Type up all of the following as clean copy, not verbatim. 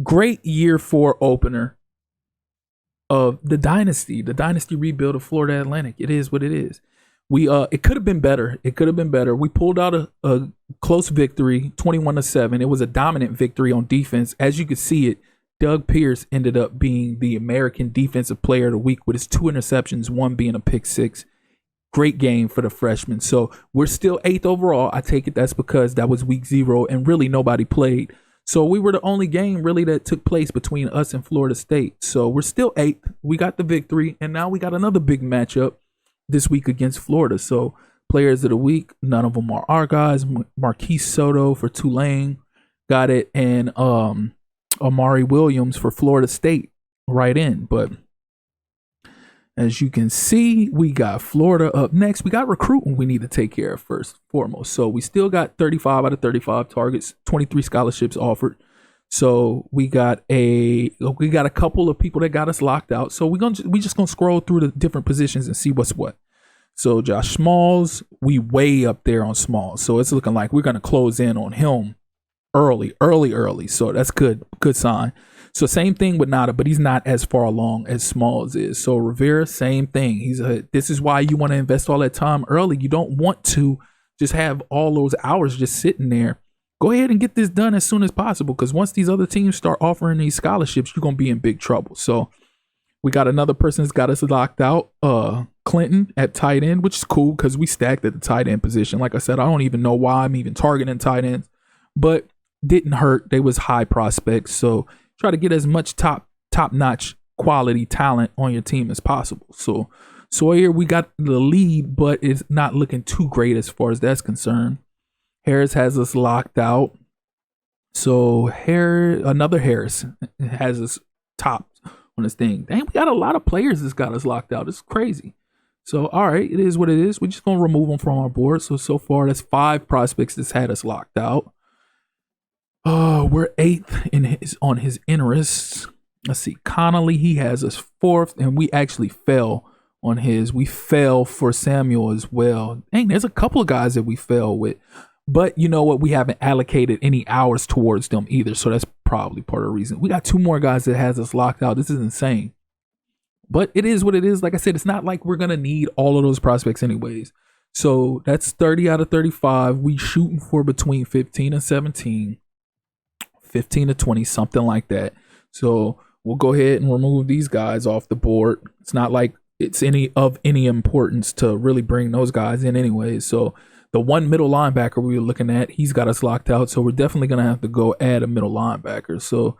Great year 4 opener of the Dynasty rebuild of Florida Atlantic. It is what it is. We it could have been better. It could have been better. We pulled out a close victory, 21-7. It was a dominant victory on defense. As you could see it, Doug Pierce ended up being the American Defensive Player of the Week with his 2 interceptions, one being a pick six. Great game for the freshman. So we're still 8th overall. I take it that's because that was week 0 and really nobody played. So we were the only game really that took place between us and Florida State. So we're still 8th. We got the victory, and now we got another big matchup this week against Florida. So players of the week, none of them are our guys. Marquise Soto for Tulane got it, and Amari Williams for Florida State right in. But as you can see, we got Florida up next. We got recruiting we need to take care of first and foremost. So we still got 35 out of 35 targets, 23 scholarships offered. So we got a couple of people that got us locked out. So we just gonna scroll through the different positions and see what's what. So Josh Smalls, we way up there on Smalls. So it's looking like we're gonna close in on him early. So that's good sign. So same thing with Nada, but he's not as far along as Smalls is. So Rivera, same thing. This is why you want to invest all that time early. You don't want to just have all those hours just sitting there. Go ahead and get this done as soon as possible, because once these other teams start offering these scholarships, you're going to be in big trouble. So we got another person that's got us locked out, Clinton at tight end, which is cool because we stacked at the tight end position. Like I said, I don't even know why I'm even targeting tight ends, but didn't hurt. They was high prospects. So try to get as much top-notch quality talent on your team as possible. So Sawyer, we got the lead, but it's not looking too great as far as that's concerned. Harris has us locked out. So another Harris has us top on this thing. Dang, we got a lot of players that's got us locked out. It's crazy. So, all right, it is what it is. We're just going to remove them from our board. So far, that's 5 prospects that's had us locked out. We're 8th on his interests. Let's see. Connolly, he has us 4th, and we actually fell on his. We fell for Samuel as well. Dang, there's a couple of guys that we fell with. But you know what? We haven't allocated any hours towards them either, so that's probably part of the reason. We got 2 more guys that has us locked out. This is insane. But it is what it is. Like I said, it's not like we're going to need all of those prospects anyways. So that's 30 out of 35. We shooting for between 15 and 17. 15 to 20, something like that. So we'll go ahead and remove these guys off the board. It's not like it's any importance to really bring those guys in anyways. So the one middle linebacker we were looking at, he's got us locked out. So we're definitely going to have to go add a middle linebacker. So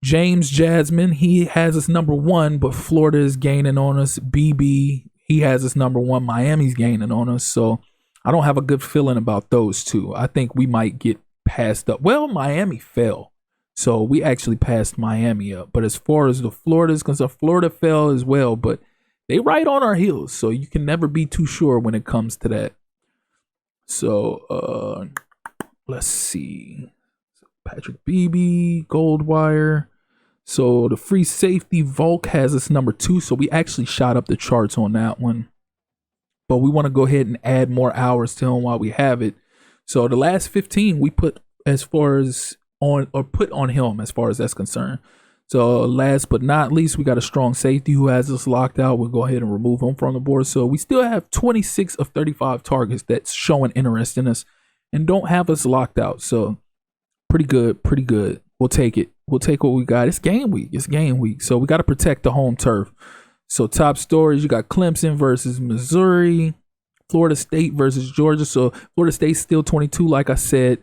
James Jasmine, he has us number 1, but Florida is gaining on us. BB, he has us number 1. Miami's gaining on us. So I don't have a good feeling about those two. I think we might get passed up. Well, Miami fell, so we actually passed Miami up. But as far as the Florida's concerned, Florida fell as well, but they right on our heels, so you can never be too sure when it comes to that. So let's see. Patrick Beebe, Goldwire. So the free safety Volk has us number 2, so we actually shot up the charts on that one. But we want to go ahead and add more hours to him while we have it. So the last 15 we put put on him as far as that's concerned. So last but not least, we got a strong safety who has us locked out. We'll go ahead and remove him from the board. So we still have 26 of 35 targets that's showing interest in us and don't have us locked out. So pretty good. We'll take it. We'll take what we got. It's game week. So we got to protect the home turf. So top stories, you got Clemson versus Missouri. Florida State versus Georgia. So Florida State's still 22, like I said.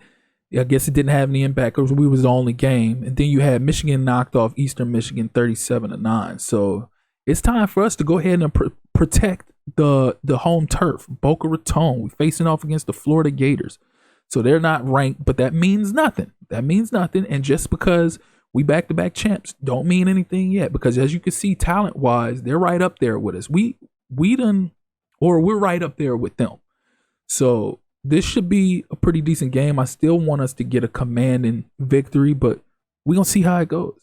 I guess it didn't have any impact because we was the only game. And then you had Michigan knocked off Eastern Michigan 37-9. So it's time for us to go ahead and protect the home turf. Boca Raton. We're facing off against the Florida Gators. So they're not ranked, but that means nothing. And just because we back-to-back champs don't mean anything yet, because as you can see, talent-wise, they're right up there with us. We're right up there with them. So this should be a pretty decent game. I still want us to get a commanding victory, but we're going to see how it goes.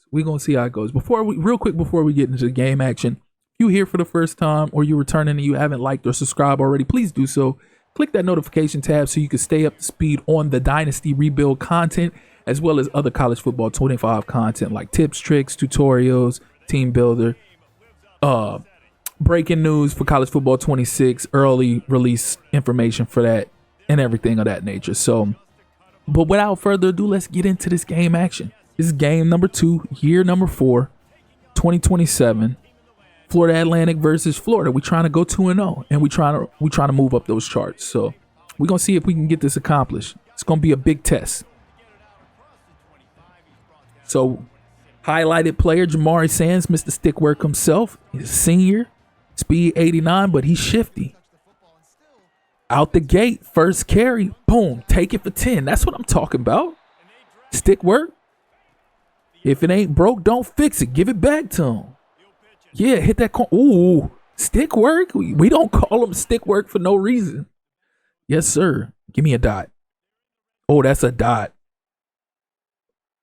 Before we get into the game action, if you're here for the first time or you're returning and you haven't liked or subscribed already, please do so. Click that notification tab so you can stay up to speed on the Dynasty rebuild content as well as other college football 25 content like tips, tricks, tutorials, team builder, breaking news for college football 26, early release information for that, and everything of that nature. So, but without further ado, let's get into this game action. This is game number 2, year number 4, 2027. Florida Atlantic versus Florida. We trying to go 2-0, and we trying to move up those charts. So we're gonna see if we can get this accomplished. It's gonna be a big test. So, highlighted player Jamari Sands, Mr. Stickwork himself. He's a senior, speed 89, but he's shifty. Out the gate, first carry, boom, take it for 10. That's what I'm talking about. Stickwork. If it ain't broke, don't fix it. Give it back to him. Yeah, hit that corner. Ooh, stick work. We don't call them stick work for no reason. Yes, sir. Give me a dot. Oh, that's a dot.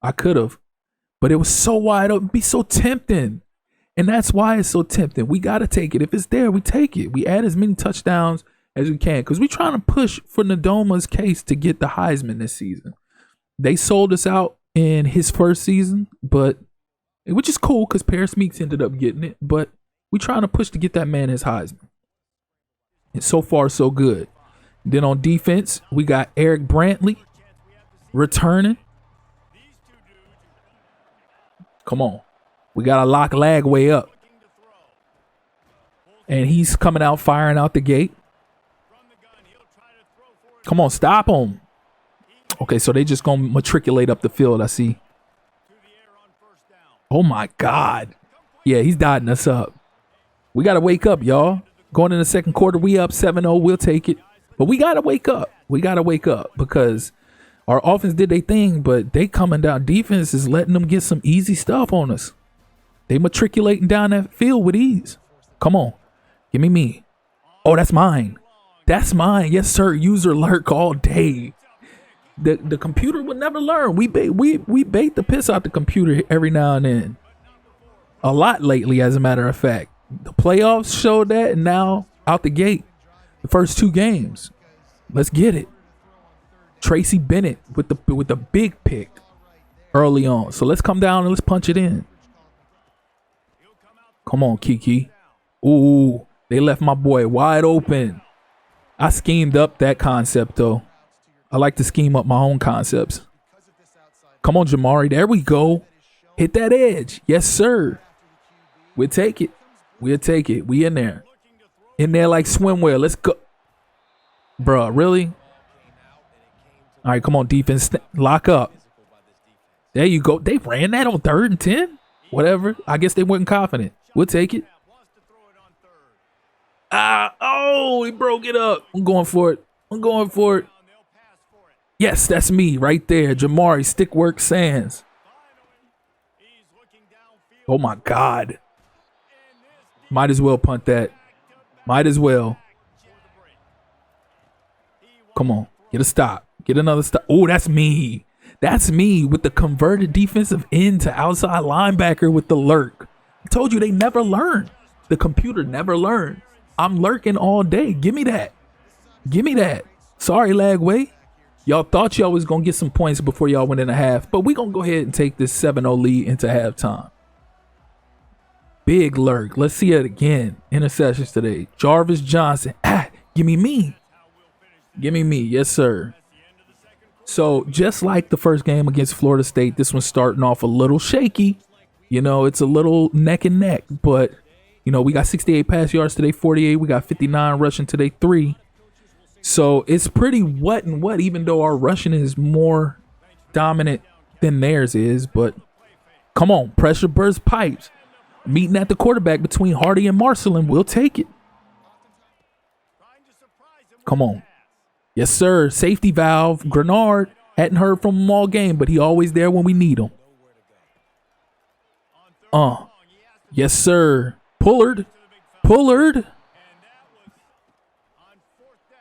I could have, but it was so wide open. It'd be so tempting. And that's why it's so tempting. We got to take it. If it's there, we take it. We add as many touchdowns as we can because we're trying to push for Nadoma's case to get the Heisman this season. They sold us out in his first season, but which is cool because Paris Meeks ended up getting it, but we're trying to push to get that man his Heisman. And so far, so good. Then on defense, we got Eric Brantley returning. Come on. We got to lock Lagway up. And he's coming out, firing out the gate. Come on, stop him. Okay, so they just going to matriculate up the field, I see. Oh, my God. Yeah, he's dotting us up. We got to wake up, y'all. Going in the second quarter, we up 7-0. We'll take it. But we got to wake up. We got to wake up because our offense did their thing, but they coming down. Defense is letting them get some easy stuff on us. They matriculating down that field with ease. Come on. Give me. Oh, that's mine. That's mine. Yes, sir. User lurk all day. The computer will never learn. We bait the piss out the computer every now and then. A lot lately, as a matter of fact. The playoffs showed that, and now out the gate, the first 2 games. Let's get it. Tracy Bennett with the big pick early on. So let's come down and let's punch it in. Come on, Kiki. Ooh, they left my boy wide open. I schemed up that concept, though. I like to scheme up my own concepts. Come on, Jamari. There we go. Hit that edge. Yes, sir. We'll take it. We'll take it. We in there. In there like swimwear. Let's go. Bruh, really? All right, come on, defense. Lock up. There you go. They ran that on 3rd and 10? Whatever. I guess they weren't confident. We'll take it. Oh, he broke it up. I'm going for it. Yes, that's me right there. Jamari Stickwork Sands. Oh, my God. Might as well punt that. Might as well. Come on. Get a stop. Get another stop. Oh, that's me. That's me with the converted defensive end to outside linebacker with the lurk. I told you they never learn. The computer never learns. I'm lurking all day. Give me that. Give me that. Sorry, Lagway. Y'all thought y'all was going to get some points before y'all went in a half, but we going to go ahead and take this 7-0 lead into halftime. Big lurk. Let's see it again. Interceptions today. Jarvis Johnson. Give me. Give me. Yes, sir. So just like the first game against Florida State, this one's starting off a little shaky. You know, it's a little neck and neck, but, you know, we got 68 pass yards today, 48. We got 59 rushing today, 3. So it's pretty what and what, even though our rushing is more dominant than theirs is. But come on, pressure burst pipes. Meeting at the quarterback between Hardy and Marcelin. We'll take it. Come on. Yes, sir. Safety valve. Grenard. Hadn't heard from him all game, but he always there when we need him. Yes, sir. Pullard.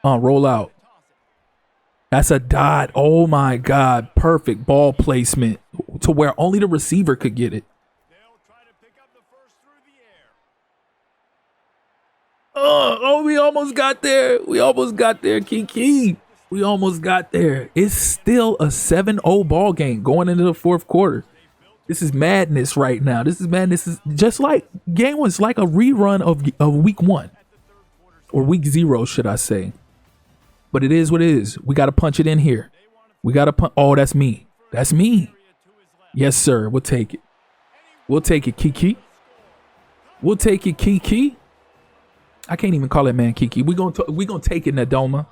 Roll out. That's a dot. Oh, my God. Perfect ball placement to where only the receiver could get it. We almost got there. Kiki. We almost got there. It's still a 7-0 ball game going into the fourth quarter. This is madness right now. This is madness. This is just like game was like a rerun of week 1 or week 0, should I say. But it is what it is. We got to punch it in here. We got to punch. Oh, that's me. That's me. Yes, sir. We'll take it. We'll take it, Kiki. We'll take it, Kiki. I can't even call it man Kiki. We gonna take it, Nadoma.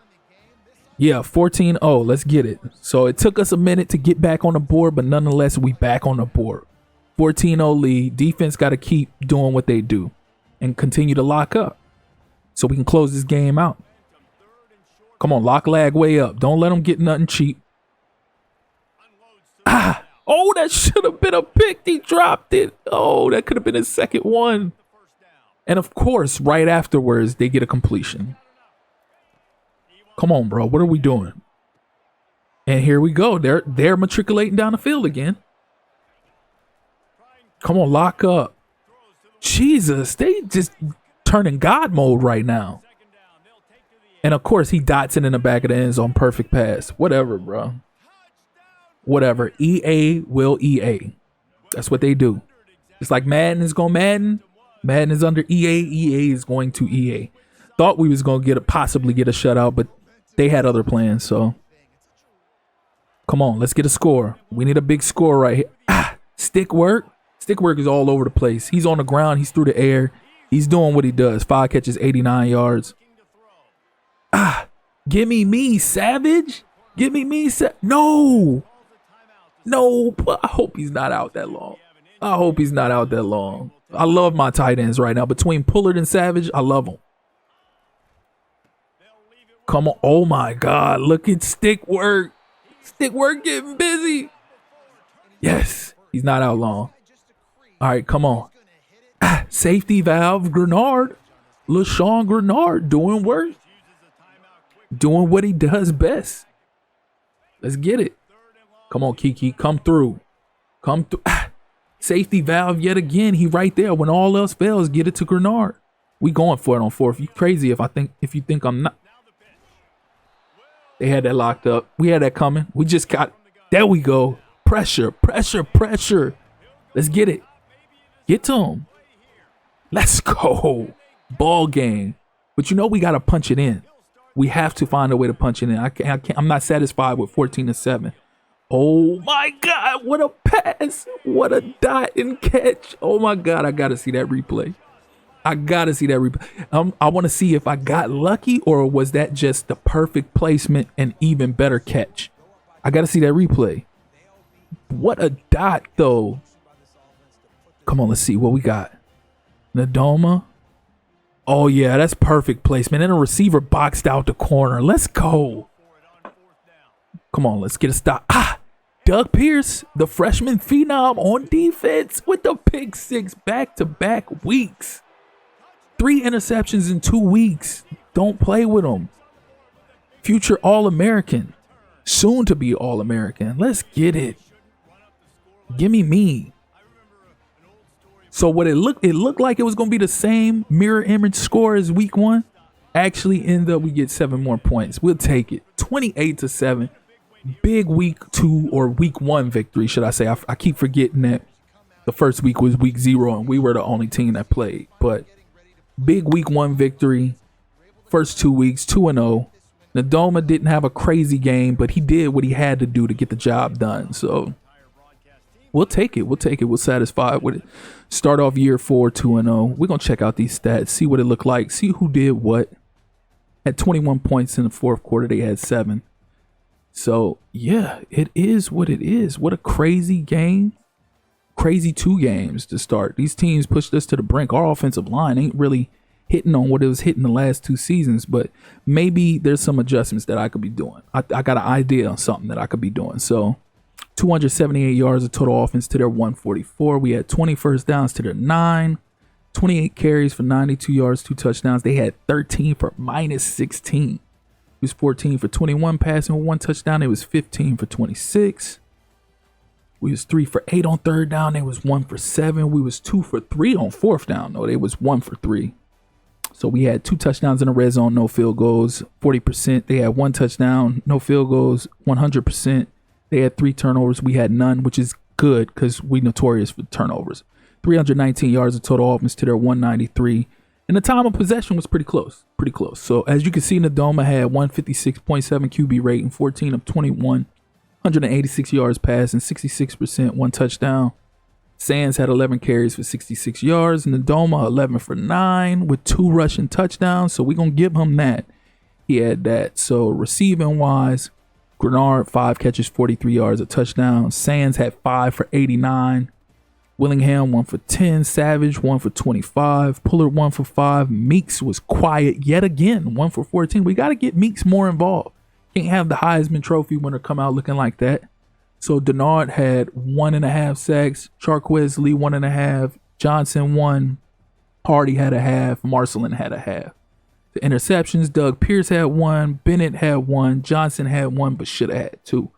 Yeah, 14-0. Let's get it. So it took us a minute to get back on the board, but nonetheless, we back on the board. 14-0 lead. Defense got to keep doing what they do and continue to lock up so we can close this game out. Come on, lock lag way up. Don't let them get nothing cheap. Ah, oh, that should have been a pick. He dropped it. Oh, that could have been his second one. And of course, right afterwards, they get a completion. Come on, bro. What are we doing? And here we go. They're matriculating down the field again. Come on, lock up. Jesus, they just turning God mode right now. And of course, he dots it in the back of the end zone. Perfect pass. Whatever, bro. Whatever. EA will EA. That's what they do. It's like Madden is going Madden. Madden is under EA. EA is going to EA. Thought we was going to possibly get a shutout, but they had other plans, so. Come on, let's get a score. We need a big score right here. Ah, stick work. Stick work is all over the place. He's on the ground. He's through the air. He's doing what he does. 5 catches, 89 yards. Ah, give me Savage. Give me No. No, I hope he's not out that long. I hope he's not out that long. I love my tight ends right now. Between Pullard and Savage, I love them. Come on. Oh, my God. Look at stick work. Stick work getting busy. Yes. He's not out long. All right, come on. Ah, safety valve, Grenard. LaShawn Grenard doing work. Doing what he does best. Let's get it. Come on, Kiki. Come through. Come through. Ah, safety valve yet again. He right there. When all else fails, get it to Grenard. We going for it on 4th. You crazy if you think I'm not. They had that locked up. We had that coming. We just got. There we go. Pressure. Let's get it. Get to him. Let's go. Ball game. But you know we got to punch it in. We have to find a way to punch it in. I can't. I'm not satisfied with 14-7. Oh my God! What a pass! What a dot and catch! Oh my God! I gotta see that replay. I want to see if I got lucky or was that just the perfect placement and even better catch. I gotta see that replay. What a dot though! Come on, let's see what we got. Nadoma. Oh yeah, that's perfect placement. And a receiver boxed out the corner. Let's go. Come on, let's get a stop. Ah, Doug Pierce, the freshman phenom on defense with the pick 6 back-to-back weeks. 3 interceptions in 2 weeks. Don't play with him. Future All-American. Soon to be All-American. Let's get it. Give me. So what it looked like it was going to be the same mirror image score as week 1. Actually ended up we get 7 more points. We'll take it. 28-7. Big week 2 or week 1 victory, should I say. I keep forgetting that the first week was week 0 and we were the only team that played. But big week 1 victory. First 2 weeks, 2-0. Nadoma didn't have a crazy game, but he did what he had to do to get the job done. So we'll take it. We're satisfied with it. Start off year 4, 2-0. We're going to check out these stats, see what it looked like, see who did what. Had 21 points in the fourth quarter. They had 7. So, yeah, it is what it is. What a crazy game. Crazy 2 games to start. These teams pushed us to the brink. Our offensive line ain't really hitting on what it was hitting the last 2 seasons, but maybe there's some adjustments that I could be doing. I got an idea on something that I could be doing. So 278 yards of total offense to their 144. We had 20 first downs to their 9. 28 carries for 92 yards, 2 touchdowns. They had 13 for -16. He was 14 for 21 passing with 1 touchdown. It was 15 for 26. We was 3 for 8 on 3rd down. They was 1 for 7. We was 2 for 3 on 4th down. No, they was 1 for 3. So we had 2 touchdowns in the red zone, no field goals, 40%. They had 1 touchdown, no field goals, 100%. They had 3 turnovers. We had none, which is good because we notorious for turnovers. 319 yards of total offense to their 193. And the time of possession was pretty close. Pretty close. So as you can see in the dome, I had 156.7 QB rating, 14 of 21, 186 yards passing, 66%, 1 touchdown. Sands had 11 carries for 66 yards. And the dome, 11 for 9 with 2 rushing touchdowns. So we're going to give him that. He had that. So receiving wise, Grenard, 5 catches, 43 yards, a touchdown. Sands had 5 for 89. Willingham, 1 for 10. Savage, 1 for 25. Pullard, 1 for 5. Meeks was quiet yet again, 1 for 14. We got to get Meeks more involved. Can't have the Heisman Trophy winner come out looking like that. So Denard had 1.5 sacks. Charquez Lee, 1.5. Johnson, 1. Hardy had a half. Marcelin had a half. The interceptions, Doug Pierce had 1. Bennett had 1. Johnson had 1, but should have had 2.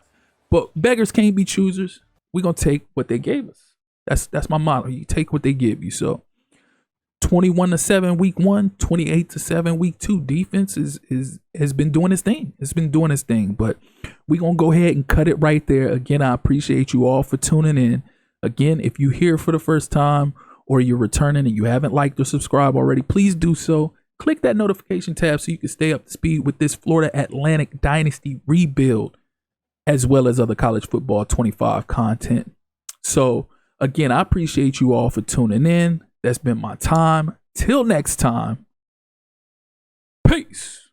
But beggars can't be choosers. We're going to take what they gave us. That's my motto. You take what they give you. So 21-7 week 1, 28-7 week 2. Defense has been doing its thing. It's been doing its thing. But we're going to go ahead and cut it right there. Again, I appreciate you all for tuning in. Again, if you're here for the first time or you're returning and you haven't liked or subscribed already, please do so. Click that notification tab so you can stay up to speed with this Florida Atlantic Dynasty rebuild, as well as other college football 25 content. So again, I appreciate you all for tuning in. That's been my time. Till next time. Peace.